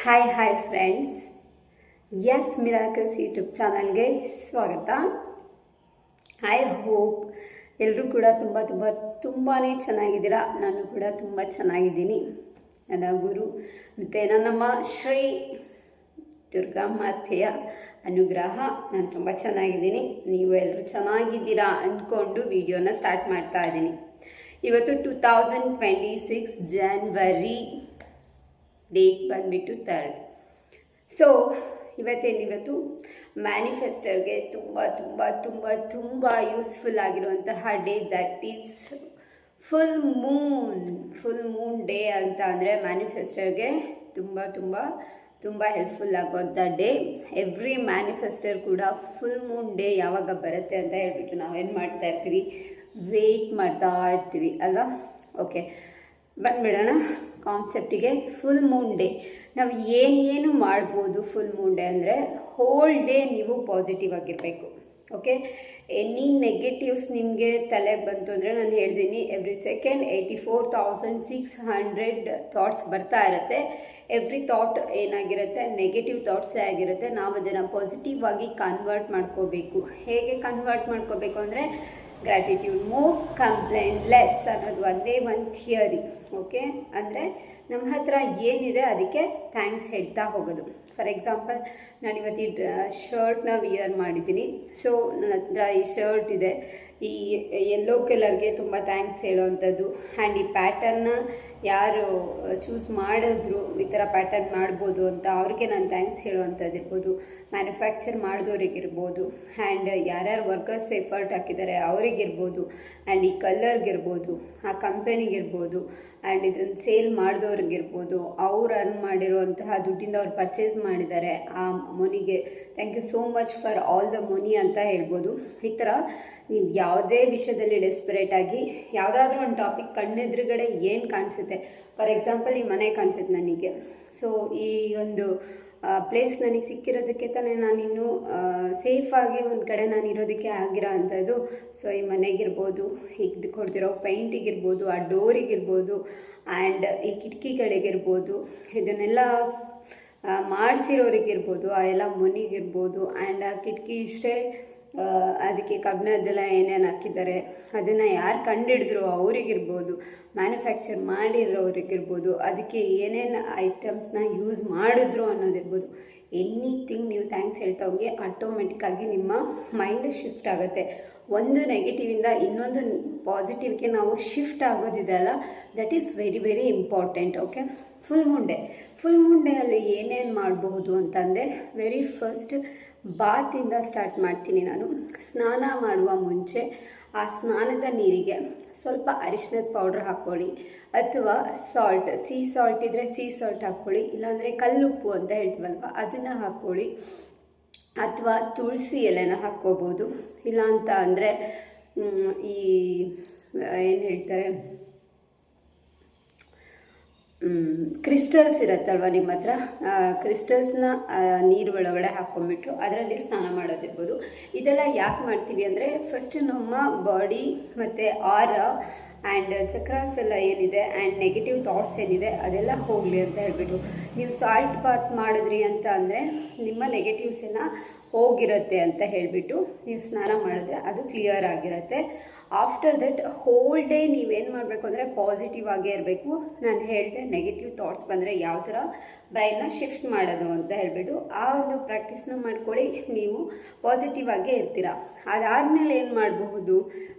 Hi friends, S miracles YouTube ಚಾನಲ್ಗೆ ಸ್ವಾಗತ. I hope ಎಲ್ಲರೂ ಕೂಡ ತುಂಬಾ ಚೆನ್ನಾಗಿದ್ದೀರಾ. ನಾನು ಕೂಡ ತುಂಬ ಚೆನ್ನಾಗಿದ್ದೀನಿ. ನನ್ನ ಗುರು ಮತ್ತು ನನ್ನಮ್ಮ ಶ್ರೀ ದುರ್ಗಾ ಮಾತೆಯ ಅನುಗ್ರಹ ನಾನು ತುಂಬ ಚೆನ್ನಾಗಿದ್ದೀನಿ. ನೀವು ಎಲ್ಲರೂ ಚೆನ್ನಾಗಿದ್ದೀರಾ ಅಂದ್ಕೊಂಡು ವಿಡಿಯೋನ ಸ್ಟಾರ್ಟ್ ಮಾಡ್ತಾ ಇದ್ದೀನಿ. ಇವತ್ತು 2026 ಜನವರಿ, ಡೇಟ್ ಬಂದುಬಿಟ್ಟು 3rd. ಸೊ ಇವತ್ತು ಮ್ಯಾನಿಫೆಸ್ಟರ್ಗೆ ತುಂಬ ಯೂಸ್ಫುಲ್ ಆಗಿರುವಂತಹ day, that is full moon day ಅಂತ ಅಂದರೆ ಮ್ಯಾನಿಫೆಸ್ಟರ್ಗೆ ತುಂಬ ಹೆಲ್ಪ್ಫುಲ್ ಆಗುವಂಥ ಡೇ. ಎವ್ರಿ ಮ್ಯಾನಿಫೆಸ್ಟರ್ ಕೂಡ ಫುಲ್ ಮೂನ್ ಡೇ ಯಾವಾಗ ಬರುತ್ತೆ ಅಂತ ಹೇಳ್ಬಿಟ್ಟು ನಾವೇನು ಮಾಡ್ತಾ ಇರ್ತೀವಿ, ವೆಯ್ಟ್ ಮಾಡ್ತಾ ಇರ್ತೀವಿ ಅಲ್ವಾ. ಓಕೆ, ಬಂದುಬಿಡೋಣ ಕಾನ್ಸೆಪ್ಟಿಗೆ. ಫುಲ್ ಮೂನ್ ಡೇ ನಾವು ಏನು ಮಾಡ್ಬೋದು. ಫುಲ್ ಮೂನ್ ಡೇ ಅಂದರೆ ಹೋಲ್ ಡೇ ನೀವು ಪಾಸಿಟಿವ್ ಆಗಿರಬೇಕು. ಓಕೆ, ಎನಿ ನೆಗೆಟಿವ್ಸ್ ನಿಮಗೆ ತಲೆಗೆ ಬಂತು ಅಂದರೆ ನಾನು ಹೇಳ್ತೀನಿ, ಎವ್ರಿ ಸೆಕೆಂಡ್ 84,600 ಥಾಟ್ಸ್ ಬರ್ತಾ ಇರುತ್ತೆ. ಎವ್ರಿ ಥಾಟ್ ಏನಾಗಿರುತ್ತೆ, ನೆಗೆಟಿವ್ ಥಾಟ್ಸೇ ಆಗಿರುತ್ತೆ. ನಾವು ಅದನ್ನು ಪಾಸಿಟಿವ್ ಆಗಿ ಕನ್ವರ್ಟ್ ಮಾಡ್ಕೋಬೇಕು. ಹೇಗೆ ಕನ್ವರ್ಟ್ ಮಾಡ್ಕೋಬೇಕು ಅಂದರೆ ಗ್ರ್ಯಾಟಿಟ್ಯೂಡ್ ಮೋರ್, ಕಂಪ್ಲೇಂಟ್ ಲೆಸ್ ಅನ್ನೋದು ಒಂದೇ ಒಂದು ಥಿಯರಿ. ಓಕೆ, ಅಂದರೆ ನಮ್ಮ ಹತ್ರ ಏನಿದೆ ಅದಕ್ಕೆ ಥ್ಯಾಂಕ್ಸ್ ಹೇಳ್ತಾ ಹೋಗೋದು. ಫಾರ್ ಎಕ್ಸಾಂಪಲ್, ನಾನಿವತ್ತು ಈ ಶರ್ಟ್ನ ವಿಯರ್ ಮಾಡಿದ್ದೀನಿ. ಸೊ ನನ್ನ ಹತ್ರ ಈ ಶರ್ಟ್ ಇದೆ, ಈ ಯೆಲ್ಲೋ ಕಲರ್ಗೆ ತುಂಬ ಥ್ಯಾಂಕ್ಸ್ ಹೇಳೋವಂಥದ್ದು. ಆ್ಯಂಡ್ ಈ ಪ್ಯಾಟರ್ನ ಯಾರು ಚೂಸ್ ಮಾಡಿದ್ರು ಈ ಥರ ಪ್ಯಾಟರ್ನ್ ಮಾಡ್ಬೋದು ಅಂತ ಅವ್ರಿಗೆ ನಾನು ಥ್ಯಾಂಕ್ಸ್ ಹೇಳೋವಂಥದ್ದು ಇರ್ಬೋದು. ಮ್ಯಾನುಫ್ಯಾಕ್ಚರ್ ಮಾಡಿದವ್ರಿಗಿರ್ಬೋದು, ಆ್ಯಂಡ್ ಯಾರ್ಯಾರು ವರ್ಕರ್ಸ್ ಎಫರ್ಟ್ ಹಾಕಿದ್ದಾರೆ ಅವರಿಗಿರ್ಬೋದು, ಆ್ಯಂಡ್ ಈ ಕಲರ್ಗಿರ್ಬೋದು, ಆ ಕಂಪೆನಿಗಿರ್ಬೋದು, ಆ್ಯಂಡ್ ಇದನ್ನು ಸೇಲ್ ಮಾಡಿದವ್ರಿಗಿರ್ಬೋದು, ಅವ್ರು ಅರ್ನ್ ಮಾಡಿರುವಂತಹ ದುಡ್ಡಿಂದ ಅವ್ರು ಪರ್ಚೇಸ್ ಮಾಡಿದ್ದಾರೆ ಆ ಮನಿಗೆ thank you so much for all the money ಅಂತ ಹೇಳ್ಬೋದು. ಈ ಥರ ನೀವು ಯಾವುದೇ ವಿಷಯದಲ್ಲಿ ಡೆಸ್ಪರೇಟ್ ಆಗಿ ಯಾವುದಾದ್ರೂ ಒಂದು ಟಾಪಿಕ್ ಕಣ್ಣೆದುರುಗಡೆ ಏನು ಕಾಣಿಸುತ್ತೆ, ಫಾರ್ ಎಕ್ಸಾಂಪಲ್ ಈ ಮನೆ ಕಾಣಿಸುತ್ತೆ ನನಗೆ. ಸೊ ಈ ಒಂದು ಪ್ಲೇಸ್ ನನಗೆ ಸಿಕ್ಕಿರೋದಕ್ಕೆ ತಾನೇ ನಾನಿನ್ನೂ ಸೇಫಾಗಿ ಒಂದು ಕಡೆ ನಾನು ಇರೋದಕ್ಕೆ ಆಗಿರೋ ಅಂಥದ್ದು. ಸೊ ಈ ಮನೆಗಿರ್ಬೋದು, ಇದು ಕೊಡ್ತಿರೋ ಪೈಂಟಿಗಿರ್ಬೋದು, ಆ ಡೋರಿಗಿರ್ಬೋದು, ಆ್ಯಂಡ್ ಈ ಕಿಟಕಿಗಳಿಗಿರ್ಬೋದು, ಇದನ್ನೆಲ್ಲ ಮಾಡಿಸಿರೋರಿಗಿರ್ಬೋದು, ಆ ಎಲ್ಲ ಮನಿಗಿರ್ಬೋದು, ಆ್ಯಂಡ್ ಆ ಕಿಟಕಿ ಇಷ್ಟೇ ಅದಕ್ಕೆ ಕಬ್ಬಿಣದ್ದೆಲ್ಲ ಏನೇನು ಹಾಕಿದ್ದಾರೆ ಅದನ್ನು ಯಾರು ಕಂಡಿಡಿದ್ರು ಅವರಿಗಿರ್ಬೋದು, ಮ್ಯಾನುಫ್ಯಾಕ್ಚರ್ ಮಾಡಿರೋರಿಗಿರ್ಬೋದು, ಅದಕ್ಕೆ ಏನೇನು ಐಟಮ್ಸ್ನ ಯೂಸ್ ಮಾಡಿದ್ರು ಅನ್ನೋದಿರ್ಬೋದು. ಎನಿಥಿಂಗ್ ನೀವು ಥ್ಯಾಂಕ್ಸ್ ಹೇಳ್ತಾ ಹೋಗಿ ಆಟೋಮೆಟಿಕ್ಕಾಗಿ ನಿಮ್ಮ ಮೈಂಡ್ ಶಿಫ್ಟ್ ಆಗುತ್ತೆ. ಒಂದು ನೆಗೆಟಿವಿಂದ ಇನ್ನೊಂದು ಪಾಸಿಟಿವ್ಗೆ ನಾವು ಶಿಫ್ಟ್ ಆಗೋದಿದೆಯಲ್ಲ, that is very important. Okay, full moon day ಅಲ್ಲಿ ಏನೇನು ಮಾಡಬಹುದು ಅಂತಂದರೆ, ವೆರಿ ಫಸ್ಟ್ ಬಾತಿಂದ ಸ್ಟಾರ್ಟ್ ಮಾಡ್ತೀನಿ ನಾನು. ಸ್ನಾನ ಮಾಡುವ ಮುಂಚೆ ಆ ಸ್ನಾನದ ನೀರಿಗೆ ಸ್ವಲ್ಪ ಅರಿಶಿನದ ಪೌಡ್ರ್ ಹಾಕ್ಕೊಳ್ಳಿ, ಅಥವಾ ಸೀ ಸಾಲ್ಟ್ ಇದ್ದರೆ ಸೀ ಸಾಲ್ಟ್ ಹಾಕ್ಕೊಳ್ಳಿ, ಇಲ್ಲಾಂದರೆ ಕಲ್ಲುಪ್ಪು ಅಂತ ಹೇಳ್ತೀವಲ್ವ ಅದನ್ನು ಹಾಕ್ಕೊಳ್ಳಿ, ಅಥವಾ ತುಳಸಿ ಎಲೆನ ಹಾಕ್ಕೋಬೋದು. ಇಲ್ಲ ಅಂತ ಅಂದರೆ ಈ ಏನು ಹೇಳ್ತಾರೆ, ಕ್ರಿಸ್ಟಲ್ಸ್ ಇರುತ್ತಲ್ವ ನಿಮ್ಮ ಹತ್ರ, ಕ್ರಿಸ್ಟಲ್ಸ್ನ ನೀರು ಒಳಗಡೆ ಹಾಕ್ಕೊಂಡ್ಬಿಟ್ಟು ಅದರಲ್ಲಿ ಸ್ನಾನ ಮಾಡೋದಿರ್ಬೋದು. ಇದೆಲ್ಲ ಯಾಕೆ ಮಾಡ್ತೀವಿ ಅಂದರೆ, ಫಸ್ಟ್ ನಮ್ಮ ಬಾಡಿ ಮತ್ತು ಆ್ಯಂಡ್ ಚಕ್ರಾಸ್ ಎಲ್ಲ ಏನಿದೆ, ಆ್ಯಂಡ್ ನೆಗೆಟಿವ್ ಥಾಟ್ಸ್ ಏನಿದೆ ಅದೆಲ್ಲ ಹೋಗಲಿ ಅಂತ ಹೇಳ್ಬಿಟ್ಟು. ನೀವು ಸಾಲ್ಟ್ ಬಾತ್ ಮಾಡಿದ್ರಿ ಅಂತ ಅಂದರೆ ನಿಮ್ಮ ನೆಗೆಟಿವ್ಸ್ ಎಲ್ಲ ಹೋಗಿರುತ್ತೆ ಅಂತ ಹೇಳಿಬಿಟ್ಟು ನೀವು ಸ್ನಾನ ಮಾಡಿದ್ರೆ ಅದು ಕ್ಲಿಯರ್ ಆಗಿರುತ್ತೆ. ಆಫ್ಟರ್ ದಟ್ ಹೋಲ್ ಡೇ ನೀವೇನು ಮಾಡಬೇಕು ಅಂದರೆ ಪಾಸಿಟಿವ್ ಆಗೇ ಇರಬೇಕು. ನಾನು ಹೇಳಿದೆ ನೆಗೆಟಿವ್ ಥಾಟ್ಸ್ ಬಂದರೆ ಯಾವ ಥರ ಬ್ರೈನ್ನ ಶಿಫ್ಟ್ ಮಾಡೋದು ಅಂತ ಹೇಳಿಬಿಟ್ಟು ಆ ಒಂದು ಪ್ರಾಕ್ಟೀಸ್ನ ಮಾಡ್ಕೊಳ್ಳಿ. ನೀವು ಪಾಸಿಟಿವ್ ಆಗೇ ಇರ್ತೀರ. ಅದಾದಮೇಲೆ ಏನು ಮಾಡಬಹುದು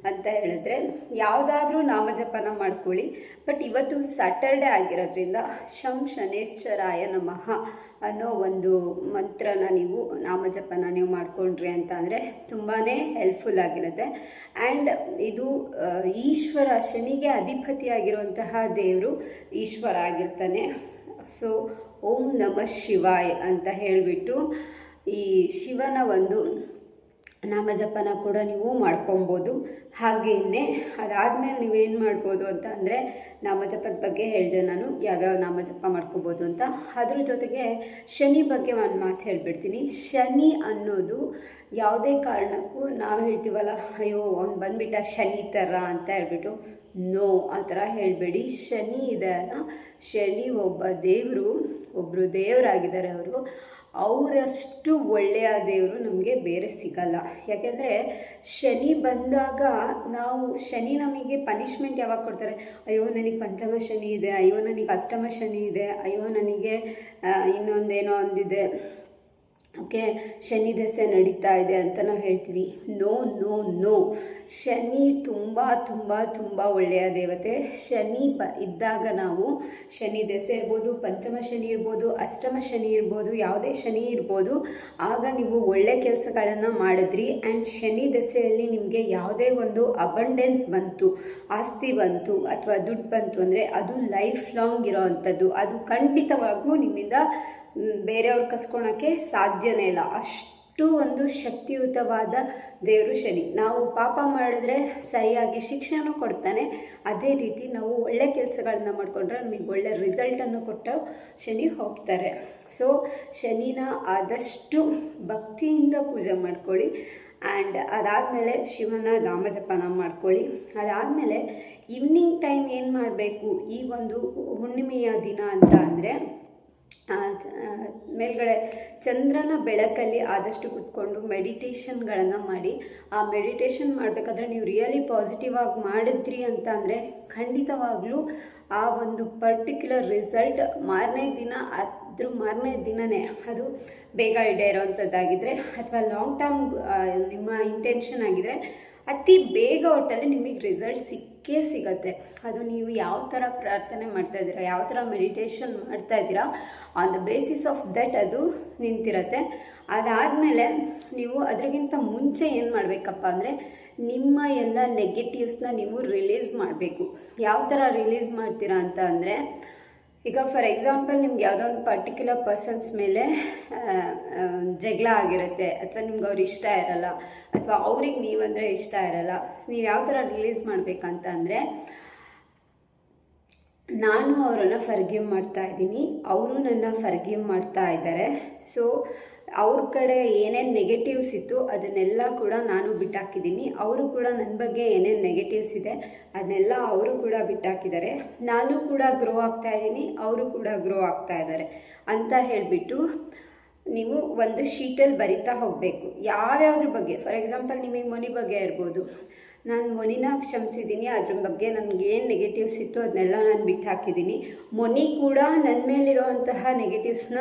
ಅಂತ ಹೇಳಿದ್ರೆ, ಯಾವುದಾದ್ರೂ ನಾಮಜಪನ ಮಾಡ್ಕೊಳ್ಳಿ. ಬಟ್ ಇವತ್ತು ಸ್ಯಾಟರ್ಡೆ ಆಗಿರೋದ್ರಿಂದ ಶಂ ಶನೇಶ್ವರಾಯ ನಮಃ ಅನ್ನೋ ಒಂದು ಮಂತ್ರನ ನೀವು ನಾಮಜಪನ ನೀವು ಮಾಡಿಕೊಂಡ್ರಿ ಅಂತ ಅಂದರೆ ತುಂಬಾ ಹೆಲ್ಪ್ಫುಲ್ ಆಗಿರುತ್ತೆ. ಆ್ಯಂಡ್ ಇದು ಈಶ್ವರ, ಶನಿಗೆ ಅಧಿಪತಿಯಾಗಿರುವಂತಹ ದೇವರು ಈಶ್ವರ ಆಗಿರ್ತಾನೆ. ಸೊ ಓಂ ನಮಃ ಶಿವಾಯ್ ಅಂತ ಹೇಳಿಬಿಟ್ಟು ಈ ಶಿವನ ಒಂದು ನಾಮಜಪನ ಕೂಡ ನೀವು ಮಾಡ್ಕೊಬೋದು. ಹಾಗೆಯೇ ಅದಾದಮೇಲೆ ನೀವೇನು ಮಾಡ್ಬೋದು ಅಂತ ಅಂದರೆ, ನಾಮಜಪದ ಬಗ್ಗೆ ಹೇಳಿದೆ ನಾನು, ಯಾವ್ಯಾವ ನಾಮಜಪ ಮಾಡ್ಕೋಬೋದು ಅಂತ. ಅದ್ರ ಜೊತೆಗೆ ಶನಿ ಬಗ್ಗೆ ಒಂದು ಮಾತು ಹೇಳಿಬಿಡ್ತೀನಿ. ಶನಿ ಅನ್ನೋದು ಯಾವುದೇ ಕಾರಣಕ್ಕೂ ನಾವು ಹೇಳ್ತೀವಲ್ಲ, ಅಯ್ಯೋ ಅವ್ನು ಬಂದುಬಿಟ್ಟ ಶನಿ ಥರ ಅಂತ ಹೇಳ್ಬಿಟ್ಟು, ನೋ, ಆ ಥರ ಹೇಳಬೇಡಿ. ಶನಿ ಇದೆ ಅಲ್ಲ, ಶನಿ ಒಬ್ಬರು ದೇವರಾಗಿದ್ದಾರೆ. ಅವರಷ್ಟು ಒಳ್ಳೆಯ ದೇವರು ನಮಗೆ ಬೇರೆ ಸಿಗಲ್ಲ. ಯಾಕೆಂದರೆ ಶನಿ ಬಂದಾಗ ಶನಿ ನಮಗೆ ಪನಿಷ್ಮೆಂಟ್ ಯಾವಾಗ ಕೊಡ್ತಾರೆ? ಅಯ್ಯೋ ನನಗೆ ಪಂಚಮ ಶನಿ ಇದೆ, ಅಯ್ಯೋ ನನಗೆ ಅಷ್ಟಮ ಶನಿ ಇದೆ, ಅಯ್ಯೋ ನನಗೆ ಇನ್ನೊಂದೇನೋ ಒಂದಿದೆ, ಓಕೆ, ಶನಿ ದಶೆ ನಡೀತಾ ಇದೆ ಅಂತ ನಾವು ಹೇಳ್ತೀವಿ. ನೋ ನೋ ನೋ, ಶನಿ ತುಂಬ ತುಂಬ ತುಂಬ ಒಳ್ಳೆಯ ದೇವತೆ. ಶನಿ ಇದ್ದಾಗ ನಾವು ಶನಿ ದಶೆ ಇರ್ಬೋದು, ಪಂಚಮ ಶನಿ ಇರ್ಬೋದು, ಅಷ್ಟಮ ಶನಿ ಇರ್ಬೋದು, ಯಾವುದೇ ಶನಿ ಇರ್ಬೋದು, ಆಗ ನೀವು ಒಳ್ಳೆ ಕೆಲಸಗಳನ್ನು ಮಾಡಿದ್ರಿ ಆ್ಯಂಡ್ ಶನಿ ದಶೆಯಲ್ಲಿ ನಿಮಗೆ ಯಾವುದೇ ಒಂದು ಅಬಂಡೆನ್ಸ್ ಬಂತು, ಆಸ್ತಿ ಬಂತು ಅಥವಾ ದುಡ್ಡು ಬಂತು ಅಂದರೆ ಅದು ಲೈಫ್ ಲಾಂಗ್ ಇರೋ ಅಂಥದ್ದು. ಅದು ಖಂಡಿತವಾಗೂ ನಿಮ್ಮಿಂದ ಬೇರೆಯವ್ರು ಕಸ್ಕೊಳಕ್ಕೆ ಸಾಧ್ಯನೇ ಇಲ್ಲ. ಅಷ್ಟು ಒಂದು ಶಕ್ತಿಯುತವಾದ ದೇವರು ಶನಿ. ನಾವು ಪಾಪ ಮಾಡಿದ್ರೆ ಸರಿಯಾಗಿ ಶಿಕ್ಷೆನೂ ಕೊಡ್ತಾನೆ, ಅದೇ ರೀತಿ ನಾವು ಒಳ್ಳೆ ಕೆಲಸಗಳನ್ನ ಮಾಡಿಕೊಂಡ್ರೆ ನಮಗೆ ಒಳ್ಳೆ ರಿಸಲ್ಟನ್ನು ಕೊಟ್ಟು ಶನಿ ಹೋಗ್ತಾರೆ. ಸೊ ಶನಿನ ಆದಷ್ಟು ಭಕ್ತಿಯಿಂದ ಪೂಜೆ ಮಾಡ್ಕೊಳ್ಳಿ. ಆ್ಯಂಡ್ ಅದಾದಮೇಲೆ ಶಿವನ ನಾಮಜಪನ ಮಾಡ್ಕೊಳ್ಳಿ. ಅದಾದಮೇಲೆ ಈವ್ನಿಂಗ್ ಟೈಮ್ ಏನು ಮಾಡಬೇಕು ಈ ಒಂದು ಹುಣ್ಣಿಮೆಯ ದಿನ ಅಂತ ಅಂದರೆ, ಮೇಲ್ಗಡೆ ಚಂದ್ರನ ಬೆಳಕಲ್ಲಿ ಆದಷ್ಟು ಕೂತ್ಕೊಂಡು ಮೆಡಿಟೇಷನ್ಗಳನ್ನು ಮಾಡಿ. ಆ ಮೆಡಿಟೇಷನ್ ಮಾಡಬೇಕಾದ್ರೆ ನೀವು ರಿಯಲಿ ಪಾಸಿಟಿವ್ ಆಗಿ ಮಾಡಿದ್ರಿ ಅಂತ ಅಂದರೆ ಖಂಡಿತವಾಗ್ಲೂ ಆ ಒಂದು ಪರ್ಟಿಕ್ಯುಲರ್ ರಿಸಲ್ಟ್ ಮಾರನೇ ದಿನವೇ ಅದು ಬೇಗ ಈಡೇರೋವಂಥದ್ದಾಗಿದ್ದರೆ ಅಥವಾ ಲಾಂಗ್ ಟರ್ಮ್ ನಿಮ್ಮ ಇಂಟೆನ್ಷನ್ ಆಗಿದರೆ ಅತಿ ಬೇಗ ಒಟ್ಟಲ್ಲಿ ನಿಮಗೆ ರಿಸಲ್ಟ್ ಸಿಕ್ಕೇ ಸಿಗುತ್ತೆ. ಅದು ನೀವು ಯಾವ ಥರ ಪ್ರಾರ್ಥನೆ ಮಾಡ್ತಾಯಿದ್ದೀರಾ, ಯಾವ ಥರ ಮೆಡಿಟೇಷನ್ ಮಾಡ್ತಾಯಿದ್ದೀರಾ, on the basis of that ಅದು ನಿಂತಿರುತ್ತೆ. ಅದಾದಮೇಲೆ ನೀವು ಅದರಿಗಿಂತ ಮುಂಚೆ ಏನು ಮಾಡಬೇಕಪ್ಪ ಅಂದರೆ, ನಿಮ್ಮ ಎಲ್ಲ ನೆಗೆಟಿವ್ಸ್ನ ನೀವು ರಿಲೀಸ್ ಮಾಡಬೇಕು. ಯಾವ ಥರ ರಿಲೀಸ್ ಮಾಡ್ತೀರಾ ಅಂತ ಅಂದರೆ, ಈಗ ಫಾರ್ ಎಕ್ಸಾಂಪಲ್ ನಿಮ್ಗೆ ಯಾವುದೋ ಒಂದು ಪರ್ಟಿಕ್ಯುಲರ್ ಪರ್ಸನ್ಸ್ ಮೇಲೆ ಜಗಳ ಆಗಿರುತ್ತೆ, ಅಥವಾ ನಿಮ್ಗೆ ಅವ್ರು ಇಷ್ಟ ಇರಲ್ಲ, ಅಥವಾ ಅವ್ರಿಗೆ ನೀವಂದರೆ ಇಷ್ಟ ಇರಲ್ಲ. ನೀವು ಯಾವ ಥರ ರಿಲೀಸ್ ಮಾಡಬೇಕಂತ ಅಂದರೆ, ನಾನು ಅವರನ್ನು ಫರ್ಗಿವ್ ಮಾಡ್ತಾ ಇದ್ದೀನಿ, ಅವರು ನನ್ನ ಫರ್ಗಿವ್ ಮಾಡ್ತಾ ಇದ್ದಾರೆ. ಸೊ ಅವ್ರ ಕಡೆ ಏನೇನು ನೆಗೆಟಿವ್ಸ್ ಇತ್ತು ಅದನ್ನೆಲ್ಲ ಕೂಡ ನಾನು ಬಿಟ್ಟಾಕಿದ್ದೀನಿ. ಅವರು ಕೂಡ ನನ್ನ ಬಗ್ಗೆ ಏನೇನು ನೆಗೆಟಿವ್ಸ್ ಇದೆ ಅದನ್ನೆಲ್ಲ ಅವರು ಕೂಡ ಬಿಟ್ಟಾಕಿದ್ದಾರೆ. ನಾನು ಕೂಡ ಗ್ರೋ ಆಗ್ತಾ ಇದ್ದೀನಿ, ಅವರು ಕೂಡ ಗ್ರೋ ಆಗ್ತಾ ಇದ್ದಾರೆ ಅಂತ ಹೇಳಿಬಿಟ್ಟು ನೀವು ಒಂದು ಶೀಟಲ್ಲಿ ಬರಿತಾ ಹೋಗಬೇಕು. ಯಾವ್ಯಾವ್ದ್ರ ಬಗ್ಗೆ, ಫಾರ್ ಎಕ್ಸಾಂಪಲ್ ನಿಮಗೆ ಮನಿ ಬಗ್ಗೆ ಇರ್ಬೋದು, ನಾನು ಮೊನಿನ ಕ್ಷಮಿಸಿದ್ದೀನಿ, ಅದ್ರ ಬಗ್ಗೆ ನನಗೇನು ನೆಗೆಟಿವ್ಸ್ ಇತ್ತು ಅದನ್ನೆಲ್ಲ ನಾನು ಬಿಟ್ಟು ಹಾಕಿದ್ದೀನಿ. ಮೊನಿ ಕೂಡ ನನ್ನ ಮೇಲಿರುವಂತಹ ನೆಗೆಟಿವ್ಸ್ನ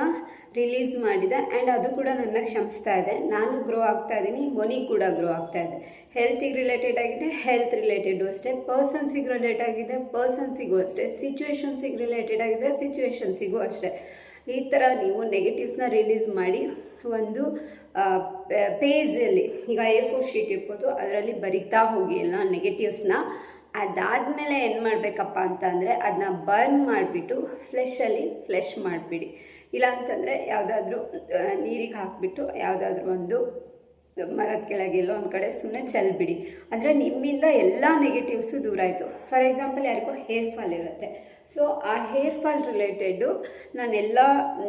ರಿಲೀಸ್ ಮಾಡಿದೆ ಆ್ಯಂಡ್ ಅದು ಕೂಡ ನನ್ನ ಕ್ಷಮಿಸ್ತಾ ಇದೆ. ನಾನು ಗ್ರೋ ಆಗ್ತಾ ಇದ್ದೀನಿ, ಮೊನಿ ಕೂಡ ಗ್ರೋ ಆಗ್ತಾ ಇದೆ. ಹೆಲ್ತಿಗೆ ರಿಲೇಟೆಡ್ ಆಗಿದೆ, ಹೆಲ್ತ್ ರಿಲೇಟೆಡು ಅಷ್ಟೇ. ಪರ್ಸನ್ಸಿಗೆ ರಿಲೇಟ್ ಆಗಿದೆ, ಪರ್ಸನ್ಸಿಗೂ ಅಷ್ಟೇ. ಸಿಚುವೇಶನ್ಸಿಗೆ ರಿಲೇಟೆಡ್ ಆಗಿದೆ, ಸಿಚುವೇಶನ್ಸಿಗೂ ಅಷ್ಟೇ. ಈ ಥರ ನೀವು ನೆಗೆಟಿವ್ಸ್ನ ರಿಲೀಸ್ ಮಾಡಿ ಒಂದು ಪೇಜಲ್ಲಿ, ಈಗ A4 ಶೀಟ್ ಇರ್ಬೋದು, ಅದರಲ್ಲಿ ಬರಿತಾ ಹೋಗಿ ಎಲ್ಲ ನೆಗೆಟಿವ್ಸ್ನ. ಅದಾದಮೇಲೆ ಏನು ಮಾಡಬೇಕಪ್ಪ ಅಂತ ಅಂದರೆ, ಅದನ್ನ ಬರ್ನ್ ಮಾಡಿಬಿಟ್ಟು ಫ್ಲೆಶ್ ಮಾಡಿಬಿಡಿ. ಇಲ್ಲ ಅಂತಂದರೆ ಯಾವುದಾದ್ರೂ ನೀರಿಗೆ ಹಾಕಿಬಿಟ್ಟು ಯಾವುದಾದ್ರೂ ಒಂದು ಮರದ ಕೆಳಗೆಲ್ಲೋ ಒಂದು ಕಡೆ ಸುಮ್ಮನೆ ಚೆಲ್ಬಿಡಿ. ಅಂದರೆ ನಿಮ್ಮಿಂದ ಎಲ್ಲ ನೆಗೆಟಿವ್ಸು ದೂರ ಆಯಿತು. ಫಾರ್ ಎಕ್ಸಾಂಪಲ್ ಯಾರಿಗೋ ಹೇರ್ ಫಾಲ್ ಇರುತ್ತೆ, ಸೊ ಆ ಹೇರ್ ಫಾಲ್ ರಿಲೇಟೆಡು ನಾನೆಲ್ಲ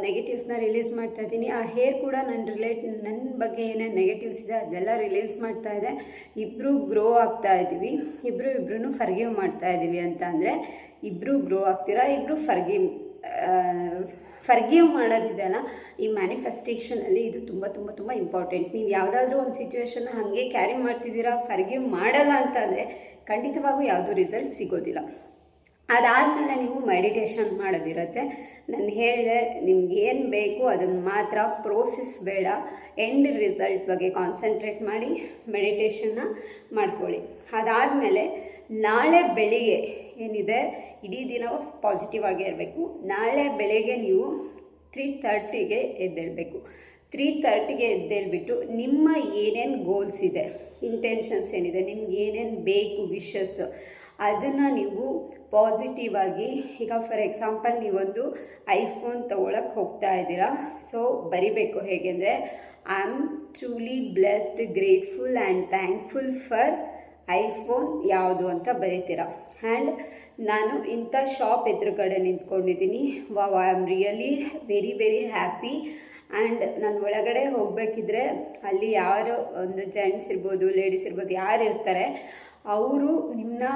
ನೆಗೆಟಿವ್ಸ್ನ ರಿಲೀಸ್ ಮಾಡ್ತಾಯಿದ್ದೀನಿ. ಆ ಹೇರ್ ಕೂಡ ನನ್ನ ಬಗ್ಗೆ ಏನೇನು ನೆಗೆಟಿವ್ಸ್ ಇದೆ ಅದೆಲ್ಲ ರಿಲೀಸ್ ಮಾಡ್ತಾ ಇದೆ. ಇಬ್ಬರು ಗ್ರೋ ಆಗ್ತಾ ಇದ್ದೀವಿ, ಇಬ್ಬರು ಫರ್ಗಿವ್ ಮಾಡ್ತಾ ಇದ್ದೀವಿ ಅಂತ ಅಂದರೆ ಇಬ್ಬರು ಗ್ರೋ ಆಗ್ತೀರಾ. ಇಬ್ಬರು ಫರ್ಗಿವ್ ಮಾಡೋದಿದೆಯಲ್ಲ, ಈ ಮ್ಯಾನಿಫೆಸ್ಟೇಷನಲ್ಲಿ ಇದು ತುಂಬ ತುಂಬ ತುಂಬ ಇಂಪಾರ್ಟೆಂಟ್. ನೀವು ಯಾವುದಾದ್ರೂ ಒಂದು ಸಿಚುವೇಶನ್ನ ಹಾಗೆ ಕ್ಯಾರಿ ಮಾಡ್ತಿದ್ದೀರಾ, ಫರ್ಗಿವ್ ಮಾಡಲ್ಲ ಅಂತ ಅಂದರೆ ಖಂಡಿತವಾಗೂ ಯಾವುದೂ ರಿಸಲ್ಟ್ ಸಿಗೋದಿಲ್ಲ. ಅದಾದಮೇಲೆ ನೀವು ಮೆಡಿಟೇಷನ್ ಮಾಡೋದಿರುತ್ತೆ. ನಾನು ಹೇಳಿದೆ, ನಿಮ್ಗೇನು ಬೇಕು ಅದನ್ನು ಮಾತ್ರ, ಪ್ರೋಸೆಸ್ ಬೇಡ. ಎಂಡ್ ರಿಸಲ್ಟ್ ಬಗ್ಗೆ ಕಾನ್ಸಂಟ್ರೇಟ್ ಮಾಡಿ ಮೆಡಿಟೇಷನ್ನ ಮಾಡ್ಕೊಳ್ಳಿ. ಅದಾದಮೇಲೆ ನಾಳೆ ಬೆಳಿಗ್ಗೆ ಏನಿದೆ, ಇಡೀ ದಿನ ಪಾಸಿಟಿವ್ ಆಗೇ ಇರಬೇಕು. ನಾಳೆ ಬೆಳಗ್ಗೆ ನೀವು 3:30ಗೆ ಎದ್ದೇಳಬೇಕು. 3:30ಗೆ ಎದ್ದೇಳ್ಬಿಟ್ಟು ನಿಮ್ಮ ಏನೇನು ಗೋಲ್ಸ್ ಇದೆ, ಇಂಟೆನ್ಷನ್ಸ್ ಏನಿದೆ, ನಿಮ್ಗೆ ಏನೇನು ಬೇಕು, ವಿಶಸ್, ಅದನ್ನು ನೀವು ಪಾಸಿಟಿವ್ ಆಗಿ, ಈಗ ಫಾರ್ ಎಕ್ಸಾಂಪಲ್ ನೀವೊಂದು ಐಫೋನ್ ತೊಗೊಳಕ್ಕೆ ಹೋಗ್ತಾ ಇದ್ದೀರಾ, ಸೊ ಬರಿಬೇಕು. ಹೇಗೆಂದರೆ, I am truly blessed, grateful and thankful for iPhone ಯಾವುದು ಅಂತ ಬರೀತೀರ. ಆ್ಯಂಡ್ ನಾನು ಇಂಥ ಶಾಪ್ ಎದುರುಗಡೆ ನಿಂತ್ಕೊಂಡಿದ್ದೀನಿ, wow, I am really very very happy and ನಾನು ಒಳಗಡೆ ಹೋಗಬೇಕಿದ್ರೆ ಅಲ್ಲಿ ಯಾರು ಒಂದು ಜೆಂಟ್ಸ್ ಇರ್ಬೋದು, ಲೇಡೀಸ್ ಇರ್ಬೋದು, ಯಾರು ಇರ್ತಾರೆ ಅವರು ನಿಮ್ಮನ್ನ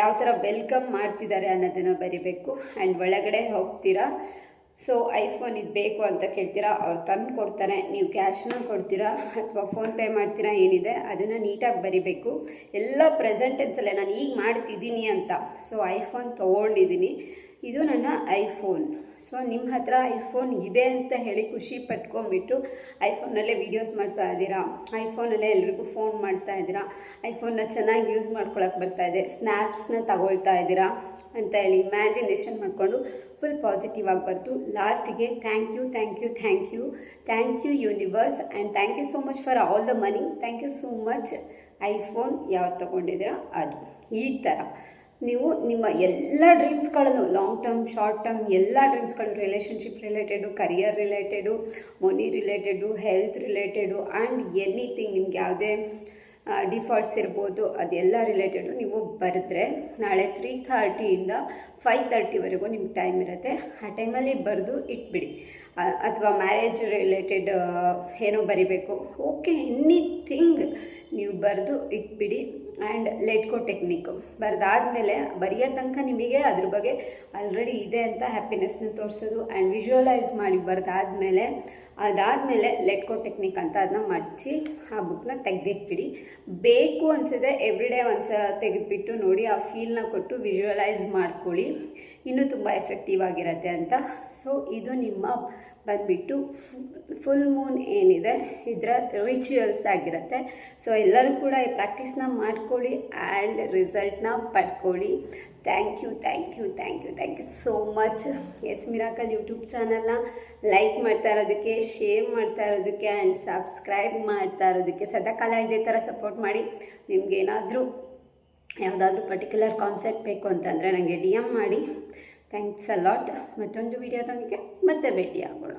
ಯಾವ ಥರ ವೆಲ್ಕಮ್ ಮಾಡ್ತಿದ್ದಾರೆ ಅನ್ನೋದನ್ನು ಬರಿಬೇಕು. ಆ್ಯಂಡ್ ಒಳಗಡೆ ಹೋಗ್ತೀರಾ, ಸೊ ಐಫೋನ್ ಇದು ಬೇಕು ಅಂತ ಕೇಳ್ತೀರಾ, ಅವ್ರು ತಂದು ಕೊಡ್ತಾರೆ, ನೀವು ಕ್ಯಾಶ್ನ ಕೊಡ್ತೀರಾ ಅಥವಾ ಫೋನ್ಪೇ ಮಾಡ್ತೀರಾ, ಏನಿದೆ ಅದನ್ನು ನೀಟಾಗಿ ಬರಿಬೇಕು. ಎಲ್ಲ ಪ್ರೆಸೆಂಟ್ ಟೆನ್ಸಲ್ಲೇ ನಾನು ಈಗ ಮಾಡ್ತಿದ್ದೀನಿ ಅಂತ. ಸೊ ಐಫೋನ್ ತೊಗೊಂಡಿದ್ದೀನಿ, ಇದು ನನ್ನ ಐಫೋನ್. ಸೊ ನಿಮ್ಮ ಹತ್ರ ಐಫೋನ್ ಇದೆ ಅಂತ ಹೇಳಿ ಖುಷಿ ಪಟ್ಕೊಂಡ್ಬಿಟ್ಟು ಐಫೋನಲ್ಲೇ ವೀಡಿಯೋಸ್ ಮಾಡ್ತಾ ಇದ್ದೀರಾ, ಐಫೋನಲ್ಲೇ ಎಲ್ರಿಗೂ ಫೋನ್ ಮಾಡ್ತಾ ಇದ್ದೀರಾ, ಐಫೋನ್ನ ಚೆನ್ನಾಗಿ ಯೂಸ್ ಮಾಡ್ಕೊಳಕ್ಕೆ ಬರ್ತಾಯಿದೆ, ಸ್ನ್ಯಾಪ್ಸ್ನ ತಗೊಳ್ತಾ ಇದ್ದೀರಾ ಅಂತ ಹೇಳಿ ಇಮ್ಯಾಜಿನೇಷನ್ ಮಾಡಿಕೊಂಡು ಫುಲ್ ಪಾಸಿಟಿವ್ ಆಗಬಾರ್ದು. ಲಾಸ್ಟಿಗೆ thank you thank you thank you thank you universe and thank you so much for all the money, thank you so much. IPhone ಯಾವ್ದು ತೊಗೊಂಡಿದ್ದೀರಾ ಅದು. ಈ ಥರ ನೀವು ನಿಮ್ಮ ಎಲ್ಲ ಡ್ರೀಮ್ಸ್ಗಳನ್ನು, ಲಾಂಗ್ ಟರ್ಮ್, ಶಾರ್ಟ್ ಟರ್ಮ್, ಎಲ್ಲ ಡ್ರೀಮ್ಸ್ಗಳು, relationship related, career related, money related, health related and anything, ನಿಮ್ಗೆ ಯಾವುದೇ ಡಿಫಾಲ್ಟ್ಸ್ ಇರ್ಬೋದು ಅದೆಲ್ಲ ರಿಲೇಟೆಡು ನೀವು ಬರೆದ್ರೆ ನಾಳೆ 3:30 5:30ವರೆಗೂ ನಿಮ್ಗೆ ಟೈಮ್ ಇರುತ್ತೆ. ಆ ಟೈಮಲ್ಲಿ ಬರೆದು ಇಟ್ಬಿಡಿ. ಅಥವಾ ಮ್ಯಾರೇಜ್ ರಿಲೇಟೆಡ್ ಏನೋ ಬರಿಬೇಕು, ಓಕೆ, ಎನಿಥಿಂಗ್ ನೀವು ಬರೆದು ಇಟ್ಬಿಡಿ. ಆ್ಯಂಡ್ ಲೆಟ್ ಗೋ ಟೆಕ್ನಿಕ್ ಬರೆದಾದ್ಮೇಲೆ ಬರೆಯೋ ತನಕ ನಿಮಗೆ ಅದ್ರ ಬಗ್ಗೆ ಆಲ್ರೆಡಿ ಇದೆ ಅಂತ ಹ್ಯಾಪಿನೆಸ್ನ ತೋರಿಸೋದು ಆ್ಯಂಡ್ ವಿಜುವಲೈಸ್ ಮಾಡಿ ಬರೆದಾದ್ಮೇಲೆ, ಅದಾದಮೇಲೆ ಲೆಟ್ ಗೋ ಟೆಕ್ನಿಕ್ ಅಂತ ಅದನ್ನ ಮಡಚಿ ಆ ಬುಕ್ನ ತೆಗೆದಿಟ್ಬಿಡಿ. ಬೇಕು ಅನಿಸಿದ್ರೆ ಎವ್ರಿಡೇ ಒಂದ್ಸಲ ತೆಗೆದುಬಿಟ್ಟು ನೋಡಿ, ಆ ಫೀಲ್ನ ಕೊಟ್ಟು ವಿಜುವಲೈಸ್ ಮಾಡ್ಕೊಳ್ಳಿ, ಇನ್ನೂ ತುಂಬ ಎಫೆಕ್ಟಿವ್ ಆಗಿರುತ್ತೆ ಅಂತ. ಸೊ ಇದು ನಿಮ್ಮ ಬಂದುಬಿಟ್ಟು ಫುಲ್ ಮೂನ್ ಏನಿದೆ ಇದರ ರಿಚುವಲ್ಸ್ ಆಗಿರುತ್ತೆ. ಸೊ ಎಲ್ಲರೂ ಕೂಡ ಈ ಪ್ರಾಕ್ಟೀಸ್ನ ಮಾಡ್ಕೊಳ್ಳಿ ಆ್ಯಂಡ್ ರಿಸಲ್ಟ್ನ ಪಡ್ಕೊಳ್ಳಿ. Thank you thank you thank you thank you so much. S miracle YouTube ಚಾನಲ್ನ ಲೈಕ್ ಮಾಡ್ತಾ ಇರೋದಕ್ಕೆ, ಶೇರ್ ಮಾಡ್ತಾ ಇರೋದಕ್ಕೆ ಆ್ಯಂಡ್ ಸಬ್ಸ್ಕ್ರೈಬ್ ಮಾಡ್ತಾ ಇರೋದಕ್ಕೆ ಸದಾಕಾಲ ಇದೇ ಥರ ಸಪೋರ್ಟ್ ಮಾಡಿ. ನಿಮಗೇನಾದರೂ ಯಾವುದಾದ್ರೂ ಪರ್ಟಿಕ್ಯುಲರ್ ಕಾನ್ಸೆಪ್ಟ್ ಬೇಕು ಅಂತಂದರೆ ನನಗೆ DM ಮಾಡಿ. Thanks a lot. ಮತ್ತೊಂದು ವಿಡಿಯೋದೊಂದಿಗೆ ಮತ್ತೆ ಭೇಟಿ ಆಗೋಣ.